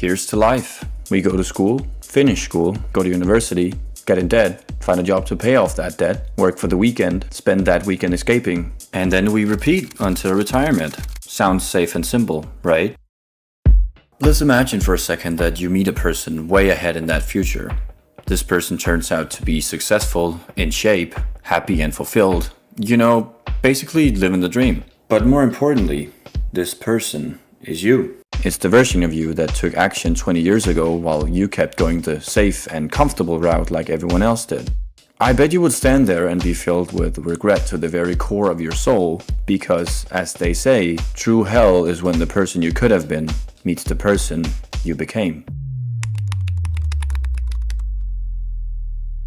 here's to life. We go to school, finish school, go to university, get in debt, find a job to pay off that debt, work for the weekend, spend that weekend escaping, and then we repeat until retirement. Sounds safe and simple, right? Let's imagine for a second that you meet a person way ahead in that future. This person turns out to be successful, in shape, happy and fulfilled. Basically living the dream. But more importantly, this person is you. It's the version of you that took action 20 years ago while you kept going the safe and comfortable route like everyone else did. I bet you would stand there and be filled with regret to the very core of your soul because, as they say, true hell is when the person you could have been meets the person you became.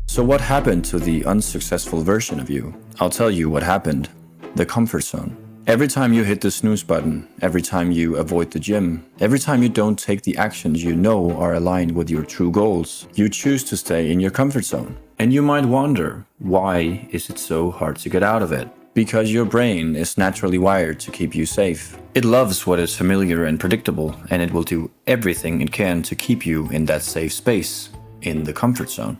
So what happened to the unsuccessful version of you? I'll tell you what happened. The comfort zone. Every time you hit the snooze button, every time you avoid the gym, every time you don't take the actions you know are aligned with your true goals, you choose to stay in your comfort zone. And you might wonder, why is it so hard to get out of it? Because your brain is naturally wired to keep you safe. It loves what is familiar and predictable, and it will do everything it can to keep you in that safe space, in the comfort zone.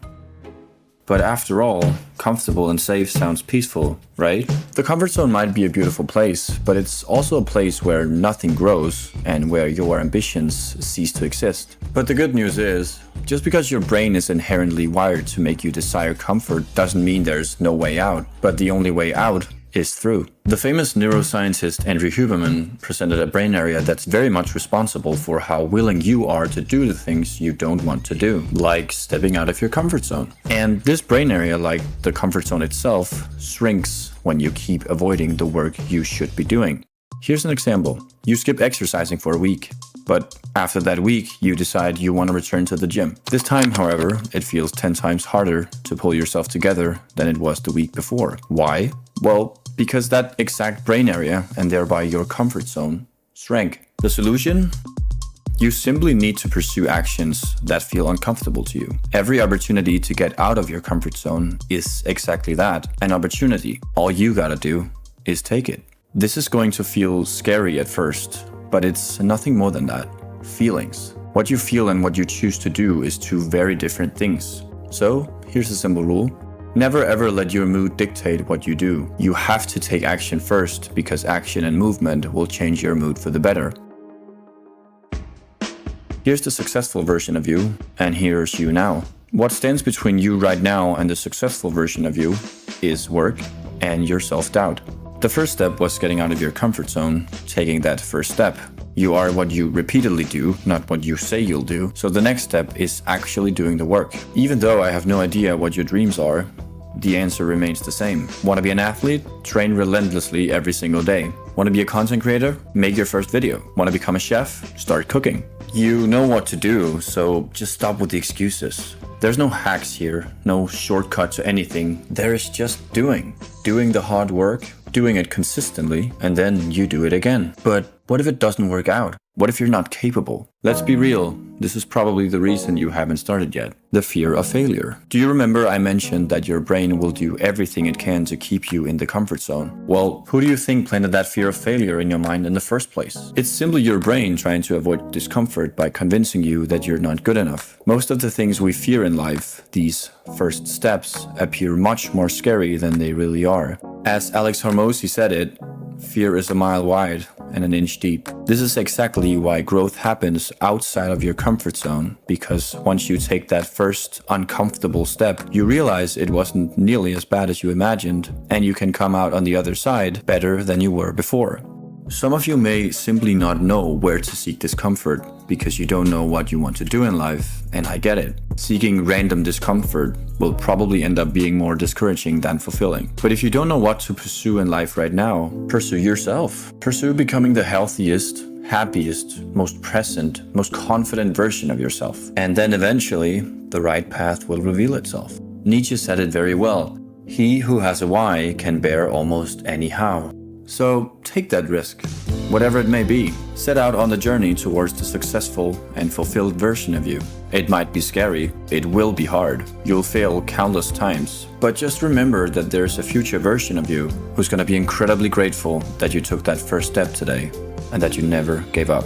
But after all, comfortable and safe sounds peaceful, right? The comfort zone might be a beautiful place, but it's also a place where nothing grows and where your ambitions cease to exist. But the good news is, just because your brain is inherently wired to make you desire comfort doesn't mean there's no way out, but the only way out is through. The famous neuroscientist Andrew Huberman presented a brain area that's very much responsible for how willing you are to do the things you don't want to do, like stepping out of your comfort zone. And this brain area, like the comfort zone itself, shrinks when you keep avoiding the work you should be doing. Here's an example. You skip exercising for a week, but after that week, you decide you want to return to the gym. This time, however, it feels 10 times harder to pull yourself together than it was the week before. Why? Well, because that exact brain area, and thereby your comfort zone, shrank. The solution? You simply need to pursue actions that feel uncomfortable to you. Every opportunity to get out of your comfort zone is exactly that, an opportunity. All you gotta do is take it. This is going to feel scary at first, but it's nothing more than that. Feelings. What you feel and what you choose to do is two very different things. So, here's a simple rule. Never ever let your mood dictate what you do. You have to take action first, because action and movement will change your mood for the better. Here's the successful version of you, and here's you now. What stands between you right now and the successful version of you is work and your self-doubt. The first step was getting out of your comfort zone, taking that first step. You are what you repeatedly do, not what you say you'll do. So the next step is actually doing the work. Even though I have no idea what your dreams are, the answer remains the same. Want to be an athlete? Train relentlessly every single day. Want to be a content creator? Make your first video. Want to become a chef? Start cooking. You know what to do, so just stop with the excuses. There's no hacks here, no shortcut to anything. There is just doing. Doing the hard work, doing it consistently, and then you do it again. But what if it doesn't work out? What if you're not capable? Let's be real, this is probably the reason you haven't started yet. The fear of failure. Do you remember I mentioned that your brain will do everything it can to keep you in the comfort zone? Well, who do you think planted that fear of failure in your mind in the first place? It's simply your brain trying to avoid discomfort by convincing you that you're not good enough. Most of the things we fear in life, these first steps, appear much more scary than they really are. As Alex Hormozi said it, fear is a mile wide and an inch deep. This is exactly why growth happens outside of your comfort zone, because once you take that first uncomfortable step, you realize it wasn't nearly as bad as you imagined, and you can come out on the other side better than you were before. Some of you may simply not know where to seek discomfort because you don't know what you want to do in life, and I get it. Seeking random discomfort will probably end up being more discouraging than fulfilling. But if you don't know what to pursue in life right now, pursue yourself. Pursue becoming the healthiest, happiest, most present, most confident version of yourself. And then eventually, the right path will reveal itself. Nietzsche said it very well. He who has a why can bear almost any how. So take that risk, whatever it may be. Set out on the journey towards the successful and fulfilled version of you. It might be scary, it will be hard, you'll fail countless times, but just remember that there's a future version of you who's gonna be incredibly grateful that you took that first step today and that you never gave up.